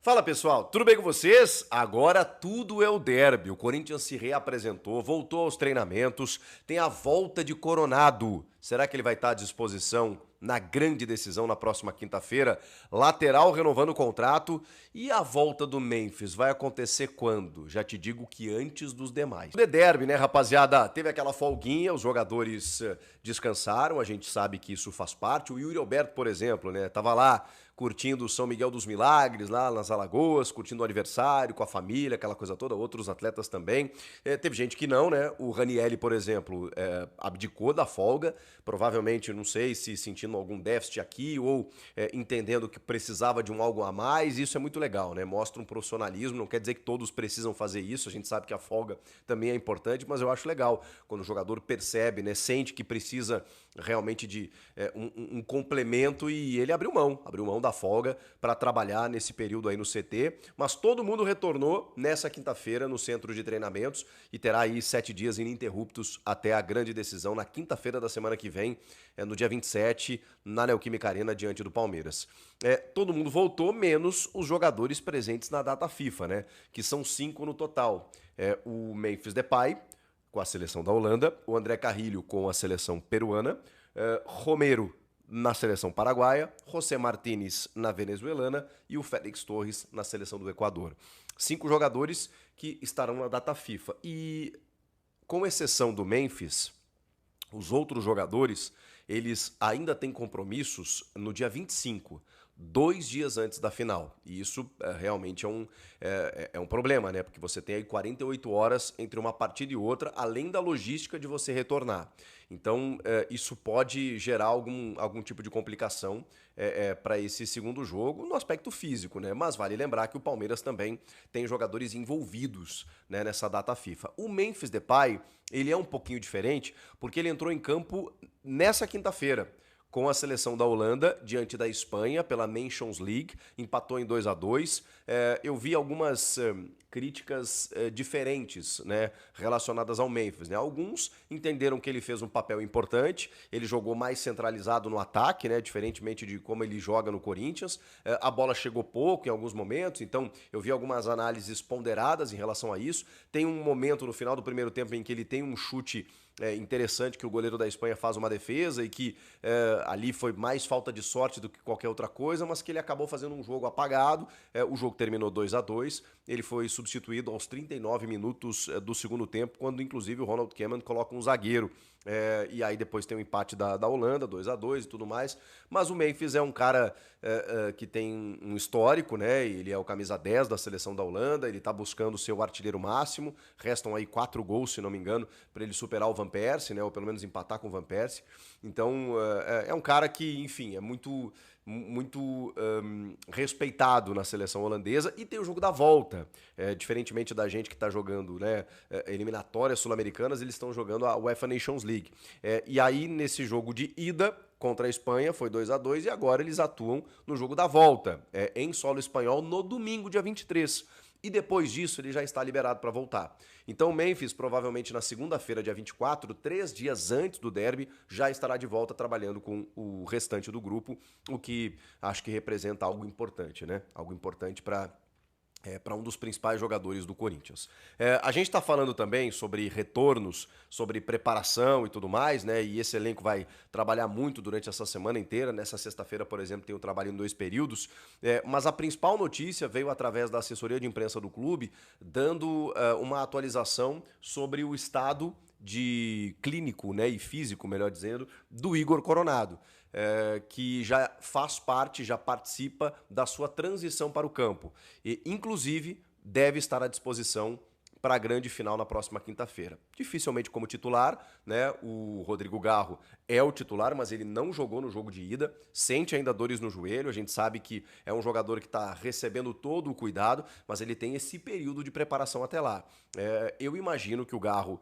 Fala pessoal, tudo bem com vocês? Agora tudo é o derby. O Corinthians se reapresentou, voltou aos treinamentos, tem a volta de Coronado. Será que ele vai estar à disposição na grande decisão na próxima quinta-feira? Lateral renovando o contrato e a volta do Memphis vai acontecer quando? Já te digo que antes dos demais. O derby, né, rapaziada? Teve aquela folguinha, os jogadores descansaram, a gente sabe que isso faz parte. O Yuri Alberto, por exemplo, né, tava lá curtindo o São Miguel dos Milagres, lá nas Alagoas, curtindo o aniversário com a família, aquela coisa toda, outros atletas também. Teve gente que não, né? O Ranielli, por exemplo, abdicou da folga, provavelmente, não sei se sentindo algum déficit aqui ou entendendo que precisava de um algo a mais. Isso é muito legal, né? Mostra um profissionalismo, não quer dizer que todos precisam fazer isso, a gente sabe que a folga também é importante, mas eu acho legal quando o jogador percebe, né? Sente que precisa realmente de um complemento e ele abriu mão da folga para trabalhar nesse período aí no CT, mas todo mundo retornou nessa quinta-feira no centro de treinamentos e terá aí 7 dias ininterruptos até a grande decisão na quinta-feira da semana que vem, no dia 27, na Neoquímica Arena, diante do Palmeiras. Todo mundo voltou, menos os jogadores presentes na data FIFA, né? Que são 5 no total. O Memphis Depay, com a seleção da Holanda, o André Carrilho com a seleção peruana, Romero na seleção paraguaia, José Martínez na venezuelana e o Félix Torres na seleção do Equador. 5 jogadores que estarão na data FIFA. E, com exceção do Memphis, os outros jogadores, eles ainda têm compromissos no dia 25, 2 dias antes da final. E isso realmente é um problema, né? Porque você tem aí 48 horas entre uma partida e outra, além da logística de você retornar. Então, isso pode gerar algum tipo de complicação para esse segundo jogo no aspecto físico, né? Mas vale lembrar que o Palmeiras também tem jogadores envolvidos, né, nessa data FIFA. O Memphis Depay, ele é um pouquinho diferente porque ele entrou em campo nessa quinta-feira com a seleção da Holanda diante da Espanha pela Nations League, empatou em 2-2. Eu vi algumas críticas diferentes, né, relacionadas ao Memphis, né? Alguns entenderam que ele fez um papel importante, ele jogou mais centralizado no ataque, né, diferentemente de como ele joga no Corinthians. A bola chegou pouco em alguns momentos, então eu vi algumas análises ponderadas em relação a isso. Tem um momento no final do primeiro tempo em que ele tem um chute interessante, que o goleiro da Espanha faz uma defesa e que ali foi mais falta de sorte do que qualquer outra coisa, mas que ele acabou fazendo um jogo apagado. O jogo terminou 2-2, ele foi substituído aos 39 minutos do segundo tempo, quando inclusive o Ronald Koeman coloca um zagueiro. E aí depois tem o empate da Holanda, 2-2 e tudo mais. Mas o Memphis é um cara que tem um histórico, né? Ele é o camisa 10 da seleção da Holanda, ele tá buscando ser o artilheiro máximo. Restam aí 4 gols, se não me engano, para ele superar o Van Persie, né? Ou pelo menos empatar com o Van Persie. Então é um cara que, enfim, é muito respeitado na seleção holandesa e tem o jogo da volta. Diferentemente da gente que está jogando, né, eliminatórias sul-americanas, eles estão jogando a UEFA Nations League. E aí, nesse jogo de ida contra a Espanha, foi 2-2 e agora eles atuam no jogo da volta, em solo espanhol, no domingo, dia 23. E depois disso ele já está liberado para voltar. Então o Memphis, provavelmente na segunda-feira, dia 24, 3 dias antes do derby, já estará de volta trabalhando com o restante do grupo, o que acho que representa algo importante, né? Algo importante para um dos principais jogadores do Corinthians. A gente está falando também sobre retornos, sobre preparação e tudo mais, né? E esse elenco vai trabalhar muito durante essa semana inteira. Nessa sexta-feira, por exemplo, tem o trabalho em 2 períodos. Mas a principal notícia veio através da assessoria de imprensa do clube, dando uma atualização sobre o estado de clínico, né, e físico, melhor dizendo, do Igor Coronado. Que já faz parte, já participa da sua transição para o campo. E, inclusive, deve estar à disposição para a grande final na próxima quinta-feira. Dificilmente como titular, né? O Rodrigo Garro é o titular, mas ele não jogou no jogo de ida, sente ainda dores no joelho, a gente sabe que é um jogador que está recebendo todo o cuidado, mas ele tem esse período de preparação até lá. Eu imagino que o Garro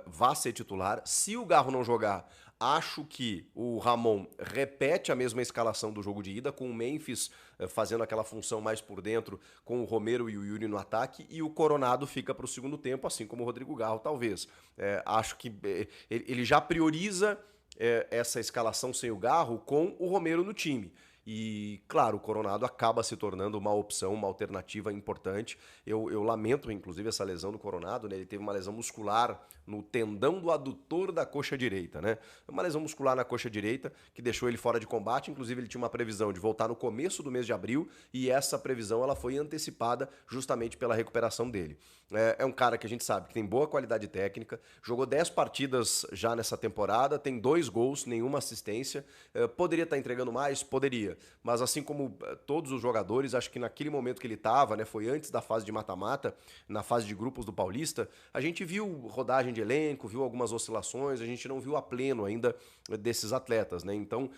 vá ser titular. Se o Garro não jogar, acho que o Ramon repete a mesma escalação do jogo de ida, com o Memphis fazendo aquela função mais por dentro, com o Romero e o Yuri no ataque, e o Coronado fica para o segundo tempo, assim como o Rodrigo Garro, talvez. Acho que ele já prioriza essa escalação sem o Garro com o Romero no time. E, claro, o Coronado acaba se tornando uma opção, uma alternativa importante. Eu lamento, inclusive, essa lesão do Coronado, né? Ele teve uma lesão muscular no tendão do adutor da coxa direita, né? Uma lesão muscular na coxa direita que deixou ele fora de combate. Inclusive, ele tinha uma previsão de voltar no começo do mês de abril e essa previsão ela foi antecipada justamente pela recuperação dele. É um cara que a gente sabe que tem boa qualidade técnica, jogou 10 partidas já nessa temporada, tem 2 gols, nenhuma assistência. Poderia estar entregando mais? Poderia. Mas assim como todos os jogadores, acho que naquele momento que ele estava, né, foi antes da fase de mata-mata, na fase de grupos do Paulista, a gente viu rodagem de elenco, viu algumas oscilações, a gente não viu a pleno ainda desses atletas, né? Então,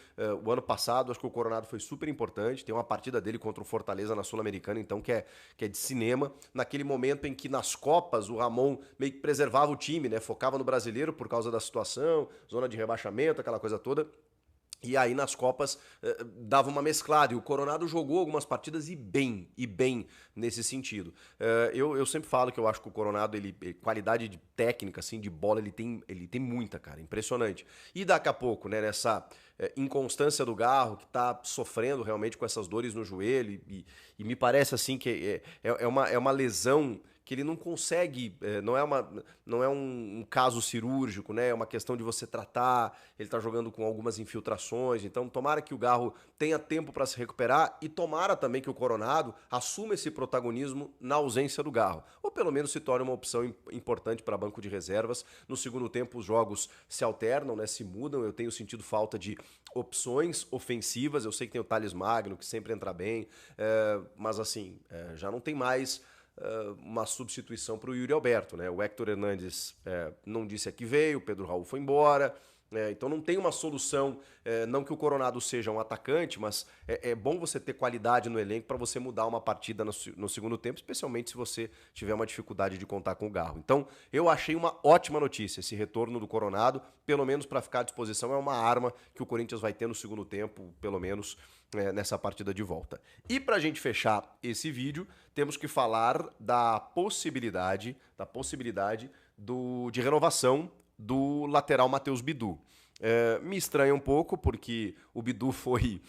o ano passado, acho que o Coronado foi super importante, tem uma partida dele contra o Fortaleza na Sul-Americana, então, que é de cinema, naquele momento em que nas Copas o Ramon meio que preservava o time, né? Focava no brasileiro por causa da situação, zona de rebaixamento, aquela coisa toda. E aí nas Copas dava uma mesclada, e o Coronado jogou algumas partidas e bem nesse sentido. Eu sempre falo que eu acho que o Coronado, qualidade de técnica, assim, de bola, ele tem muita, cara, impressionante. E daqui a pouco, né, nessa inconstância do Garro, que tá sofrendo realmente com essas dores no joelho, e me parece assim que é uma lesão que ele não consegue, não é um caso cirúrgico, né? É uma questão de você tratar, ele tá jogando com algumas infiltrações, então tomara que o Garro tenha tempo para se recuperar e tomara também que o Coronado assuma esse protagonismo na ausência do Garro, ou pelo menos se torne uma opção importante para banco de reservas. No segundo tempo os jogos se alternam, né? Se mudam, eu tenho sentido falta de opções ofensivas, eu sei que tem o Thales Magno, que sempre entra bem, mas assim, já não tem mais uma substituição para o Yuri Alberto, né? O Héctor Hernandes não disse a que veio, o Pedro Raul foi embora, então não tem uma solução, não que o Coronado seja um atacante, mas é bom você ter qualidade no elenco para você mudar uma partida no segundo tempo, especialmente se você tiver uma dificuldade de contar com o Garro. Então eu achei uma ótima notícia esse retorno do Coronado, pelo menos para ficar à disposição, é uma arma que o Corinthians vai ter no segundo tempo, pelo menos nessa partida de volta. E para a gente fechar esse vídeo, temos que falar da possibilidade de renovação do lateral Matheus Bidu. Me estranha um pouco, porque o Bidu foi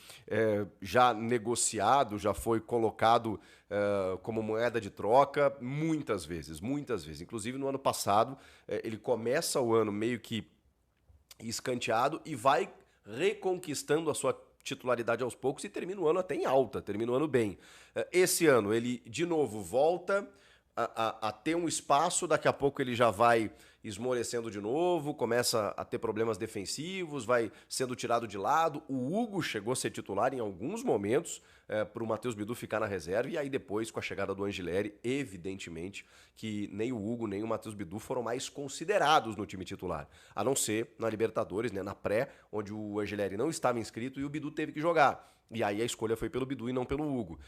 já negociado, já foi colocado como moeda de troca muitas vezes. Inclusive no ano passado, ele começa o ano meio que escanteado e vai reconquistando a sua titularidade aos poucos e termina o ano até em alta, termina o ano bem. Esse ano ele de novo volta a ter um espaço, daqui a pouco ele já vai esmorecendo de novo, começa a ter problemas defensivos, vai sendo tirado de lado. O Hugo chegou a ser titular em alguns momentos para o Matheus Bidu ficar na reserva, e aí depois, com a chegada do Angileri, evidentemente que nem o Hugo nem o Matheus Bidu foram mais considerados no time titular, a não ser na Libertadores, né, na pré, onde o Angileri não estava inscrito e o Bidu teve que jogar. E aí a escolha foi pelo Bidu e não pelo Hugo.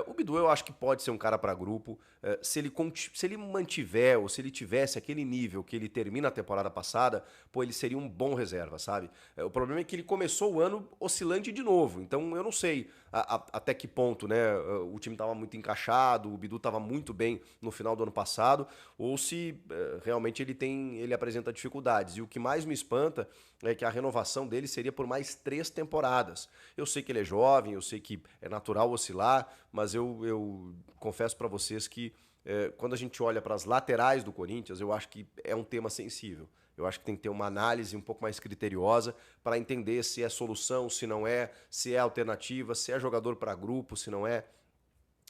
O Bidu eu acho que pode ser um cara para grupo. Se ele mantiver, ou se ele tivesse aquele nível que ele termina a temporada passada, pô, ele seria um bom reserva, sabe? O problema é que ele começou o ano oscilante de novo. Então eu não sei até que ponto, né, o time estava muito encaixado, o Bidu estava muito bem no final do ano passado, ou se realmente ele apresenta dificuldades. E o que mais me espanta é que a renovação dele seria por mais 3 temporadas. Eu sei que ele é jovem, eu sei que é natural oscilar, mas eu confesso para vocês que quando a gente olha para as laterais do Corinthians, eu acho que é um tema sensível. Eu acho que tem que ter uma análise um pouco mais criteriosa para entender se é solução, se não é, se é alternativa, se é jogador para grupo, se não é.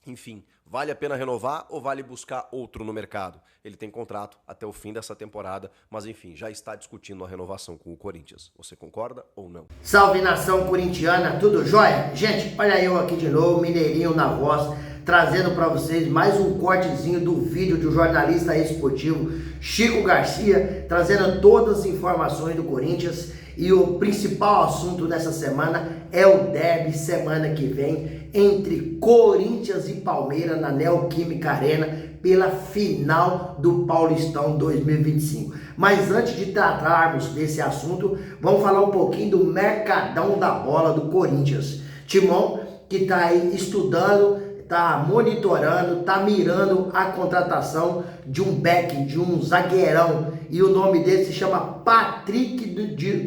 Enfim, vale a pena renovar ou vale buscar outro no mercado? Ele tem contrato até o fim dessa temporada, mas enfim, já está discutindo a renovação com o Corinthians. Você concorda ou não? Salve nação corintiana, tudo jóia? Gente, olha eu aqui de novo, Mineirinho na voz, trazendo para vocês mais um cortezinho do vídeo de um jornalista esportivo, Chico Garcia, trazendo todas as informações do Corinthians. E o principal assunto dessa semana é o derby semana que vem entre Corinthians e Palmeiras na Neoquímica Arena pela final do Paulistão 2025. Mas antes de tratarmos desse assunto, vamos falar um pouquinho do mercadão da bola do Corinthians. Timão, que está aí estudando, está monitorando, está mirando a contratação de um back, de um zagueirão, e o nome dele se chama Patrick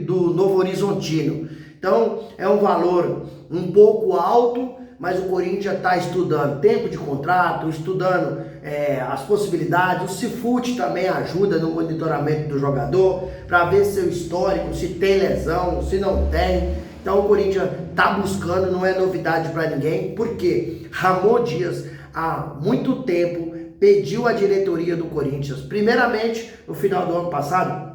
do Novo Horizontino. Então é um valor um pouco alto, mas o Corinthians está estudando tempo de contrato, estudando as possibilidades. O Cifute também ajuda no monitoramento do jogador para ver seu histórico, se tem lesão, se não tem. Então o Corinthians está buscando, não é novidade para ninguém, porque Ramon Dias há muito tempo pediu à diretoria do Corinthians, primeiramente no final do ano passado,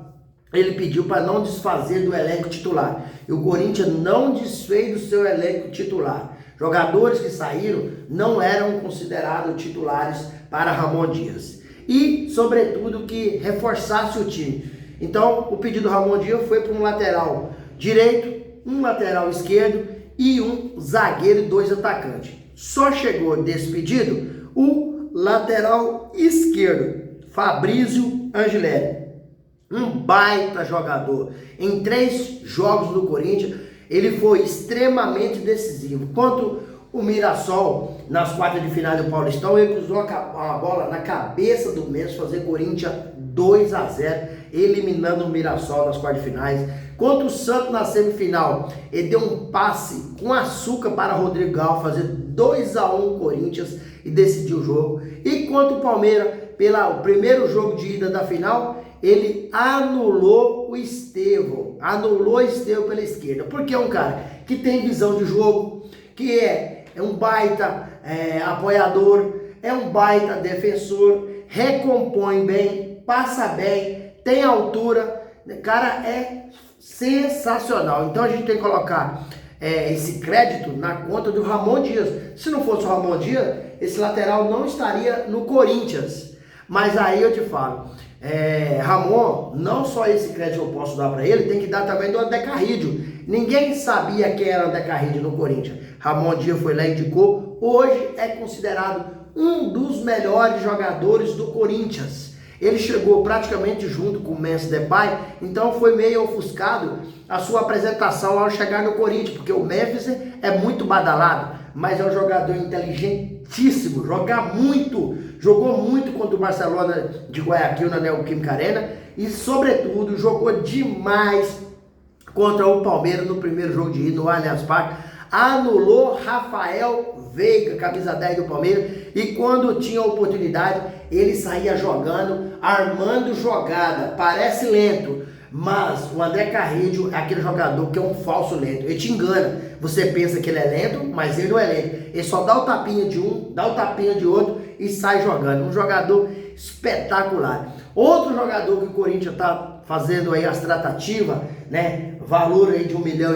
ele pediu para não desfazer do elenco titular. E o Corinthians não desfez do seu elenco titular. Jogadores que saíram não eram considerados titulares para Ramon Dias. E, sobretudo, que reforçasse o time. Então, o pedido do Ramon Dias foi para um lateral direito, um lateral esquerdo e um zagueiro e 2 atacantes. Só chegou desse pedido o lateral esquerdo, Fabrício Angelelli. Um baita jogador. Em 3 jogos do Corinthians, ele foi extremamente decisivo. Quanto o Mirassol, nas quartas de final do Paulistão, ele cruzou a bola na cabeça do Mendes, fazer Corinthians 2-0, eliminando o Mirassol nas quartas de finais. Quanto o Santos na semifinal, ele deu um passe com açúcar para Rodrigo Gal, fazer 2-1 Corinthians e decidir o jogo. E quanto o Palmeiras, pelo primeiro jogo de ida da final, ele anulou o Estevão pela esquerda, porque é um cara que tem visão de jogo, que é um baita apoiador, é um baita defensor, recompõe bem, passa bem, tem altura, cara, é sensacional. Então a gente tem que colocar esse crédito na conta do Ramon Dias. Se não fosse o Ramon Dias, esse lateral não estaria no Corinthians. Mas aí eu te falo, Ramon, não só esse crédito eu posso dar para ele, tem que dar também do André Carrillo. Ninguém sabia quem era o André Carrillo no Corinthians. Ramon Dias foi lá e indicou. Hoje é considerado um dos melhores jogadores do Corinthians. Ele chegou praticamente junto com o Memphis Depay, então foi meio ofuscado a sua apresentação ao chegar no Corinthians, porque o Memphis é muito badalado, mas é um jogador inteligentíssimo, jogou muito contra o Barcelona de Guayaquil na Neoquímica Arena e, sobretudo, jogou demais contra o Palmeiras no primeiro jogo de ida no Allianz Parque. Anulou Rafael Veiga, camisa 10 do Palmeiras, e quando tinha oportunidade, ele saía jogando, armando jogada. Parece lento, mas o André Carrillo é aquele jogador que é um falso lento. Ele te engana. Você pensa que ele é lento, mas ele não é lento. Ele só dá o tapinha de um, dá o tapinha de outro e sai jogando. Um jogador espetacular. Outro jogador que o Corinthians está fazendo aí as tratativas, né? Valor aí de 1,5 milhão,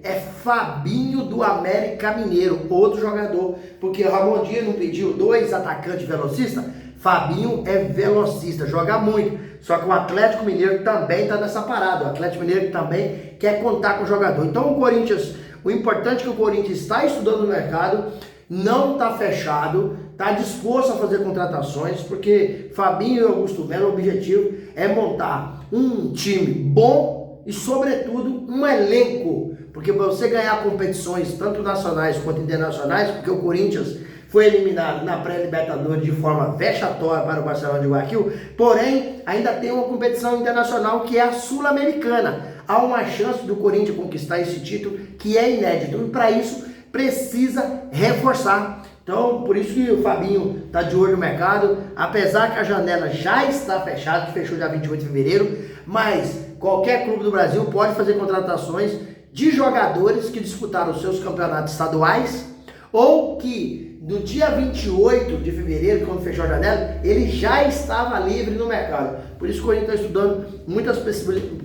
é Fabinho do América Mineiro, outro jogador, porque o Ramon Dias não pediu 2 atacantes velocistas. Fabinho é velocista, joga muito, só que o Atlético Mineiro também está nessa parada, o Atlético Mineiro também quer contar com o jogador. Então o Corinthians, o importante é que o Corinthians está estudando o mercado, não está fechado, está disposto a fazer contratações, porque Fabinho e Augusto Melo, o objetivo é montar um time bom e, sobretudo, um elenco. Porque para você ganhar competições, tanto nacionais quanto internacionais, porque o Corinthians foi eliminado na pré-libertadores de forma vexatória para o Barcelona de Guayaquil, porém, ainda tem uma competição internacional que é a Sul-Americana. Há uma chance do Corinthians conquistar esse título que é inédito, e para isso precisa reforçar. Então, por isso que o Fabinho está de olho no mercado, apesar que a janela já está fechada, que fechou dia 28 de fevereiro, mas qualquer clube do Brasil pode fazer contratações de jogadores que disputaram seus campeonatos estaduais ou que no dia 28 de fevereiro, quando fechou a janela, ele já estava livre no mercado. Por isso que o Corinthians está estudando muitas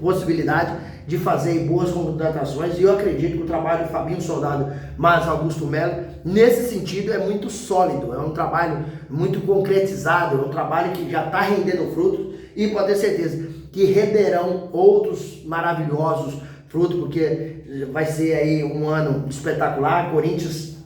possibilidades de fazer boas contratações, e eu acredito que o trabalho do Fabinho Soldado mais Augusto Melo, nesse sentido, é muito sólido, é um trabalho muito concretizado, é um trabalho que já está rendendo frutos, e pode ter certeza que renderão outros maravilhosos frutos, porque vai ser aí um ano espetacular. Corinthians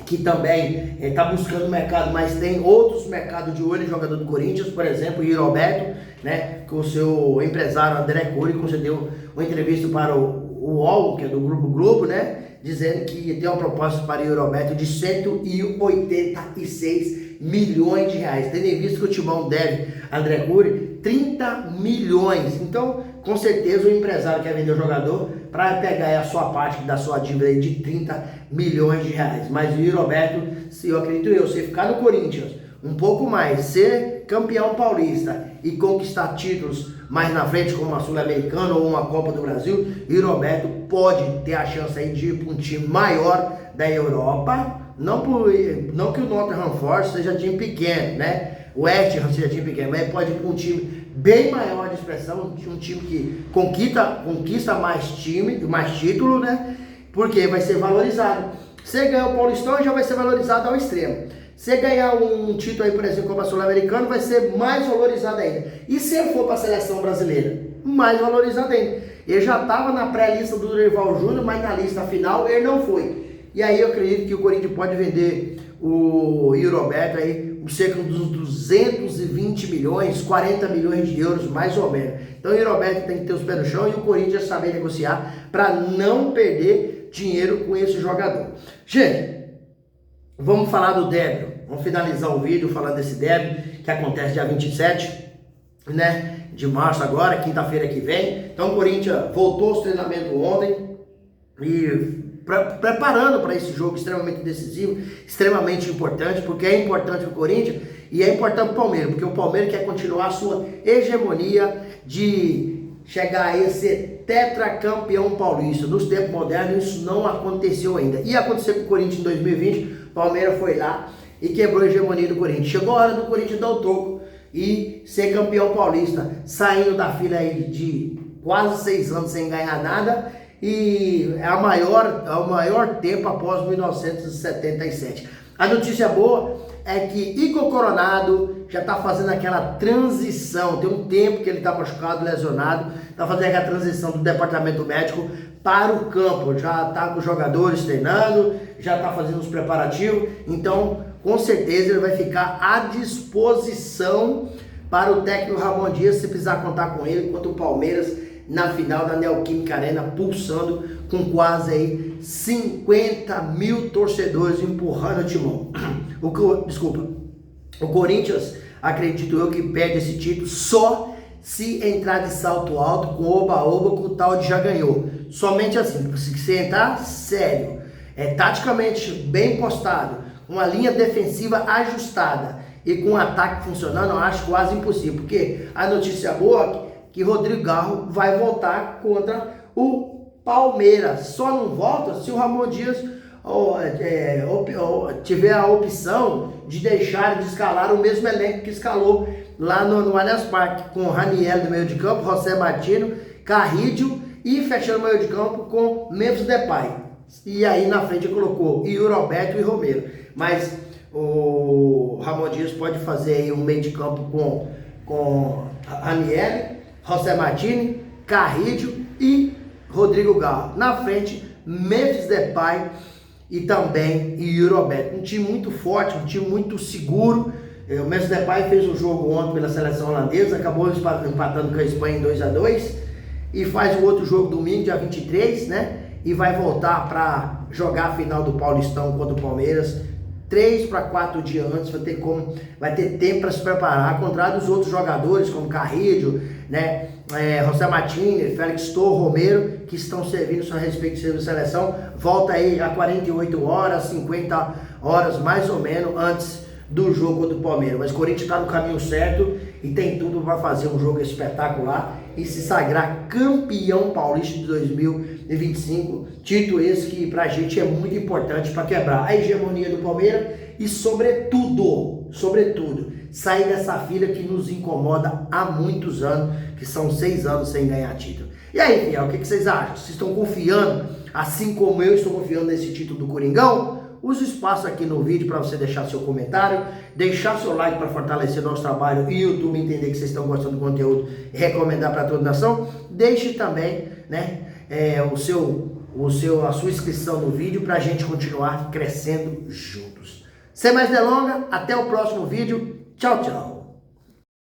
que também está buscando o mercado, mas tem outros mercados de olho em jogador do Corinthians, por exemplo, o Roberto, né, com o seu empresário André Cury concedeu uma entrevista para o UOL, que é do Grupo Globo, né, dizendo que tem uma proposta para o Roberto de 186 milhões de reais, tendo em vista que o Timão deve a André Cury 30 milhões. Então com certeza o empresário quer vender o jogador para pegar aí a sua parte da sua dívida aí de 30 milhões de reais. Mas o Yuri Alberto, se eu acredito se ficar no Corinthians um pouco mais, ser campeão paulista e conquistar títulos mais na frente, como uma Sul-Americana ou uma Copa do Brasil, Yuri Alberto pode ter a chance aí de ir para um time maior da Europa. Não que o Nottingham Forest seja time pequeno, né? O West Ham seja time pequeno, mas pode ir para um time bem maior de expressão, um time que conquista mais título, né? Porque vai ser valorizado. Se ganhar o Paulistão, já vai ser valorizado ao extremo. Se ganhar um título aí, por exemplo, como a Sul-Americana, vai ser mais valorizado ainda. E se ele for para a seleção brasileira, mais valorizado ainda. Ele já estava na pré-lista do Dorival Júnior, mas na lista final ele não foi. E aí eu acredito que o Corinthians pode vender o Yuri Alberto aí cerca dos 220 milhões, 40 milhões de euros, mais ou menos. Então o Yuri Alberto tem que ter os pés no chão e o Corinthians saber negociar para não perder dinheiro com esse jogador. Gente, vamos falar do derby. Vamos finalizar o vídeo falando desse derby que acontece dia 27, né, de março agora, quinta-feira que vem. Então o Corinthians voltou aos treinamentos ontem e preparando para esse jogo extremamente decisivo, extremamente importante, porque é importante para o Corinthians e é importante para o Palmeiras, porque o Palmeiras quer continuar a sua hegemonia de chegar a ser tetracampeão paulista. Nos tempos modernos isso não aconteceu ainda. Ia acontecer com o Corinthians em 2020, o Palmeiras foi lá e quebrou a hegemonia do Corinthians. Chegou a hora do Corinthians dar o troco e ser campeão paulista, saindo da fila aí de quase 6 anos sem ganhar nada. E é o maior tempo após 1977. A notícia boa é que Igor Coronado já está fazendo aquela transição. Tem um tempo que ele está machucado, lesionado. Está fazendo aquela transição do departamento médico para o campo. Já está com os jogadores treinando, já está fazendo os preparativos. Então, com certeza, ele vai ficar à disposição para o técnico Ramon Dias, se precisar contar com ele, contra o Palmeiras na final da Neoquímica Arena, pulsando com quase aí 50 mil torcedores empurrando o timão. O Corinthians, acredito eu, que perde esse título só se entrar de salto alto, com oba-oba, com o tal de já ganhou. Somente assim, se entrar sério, taticamente bem postado, com a linha defensiva ajustada e com o ataque funcionando, eu acho quase impossível, porque a notícia boa é que Rodrigo Garro vai voltar contra o Palmeiras. Só não volta se o Ramon Dias tiver a opção de deixar de escalar o mesmo elenco que escalou lá no Allianz Parque, com Raniel no meio de campo, José Martino, Carrídio e fechando o meio de campo com Memphis Depay. E aí na frente colocou Yuri Alberto e Romero. Mas o Ramon Dias pode fazer aí um meio de campo com Raniel, José Martini, Carrídio e Rodrigo Garro. Na frente, Memphis Depay e também Yuri Alberto. Um time muito forte, um time muito seguro. O Memphis Depay fez um jogo ontem pela seleção holandesa, acabou empatando com a Espanha em 2-2 e faz o outro jogo domingo, dia 23, né? E vai voltar para jogar a final do Paulistão contra o Palmeiras 3 para 4 dias antes, vai ter tempo para se preparar, ao contrário dos outros jogadores, como Carrídio, né, José Martini, Félix Torres, Romero, que estão servindo sua respectiva seleção. Volta aí a 48 horas, 50 horas mais ou menos antes do jogo do Palmeiras. Mas o Corinthians está no caminho certo e tem tudo para fazer um jogo espetacular e se sagrar campeão paulista de 2025. Título esse que pra gente é muito importante para quebrar a hegemonia do Palmeiras e sobretudo, sair dessa fila que nos incomoda há muitos anos, que são 6 anos sem ganhar título. E aí, Fiel, o que vocês acham? Vocês estão confiando, assim como eu estou confiando nesse título do Coringão? Use o espaço aqui no vídeo para você deixar seu comentário, deixar seu like para fortalecer nosso trabalho e o YouTube entender que vocês estão gostando do conteúdo e recomendar para toda a nação. Deixe também, né, a sua inscrição no vídeo para a gente continuar crescendo juntos. Sem mais delongas, até o próximo vídeo. Tchau, tchau.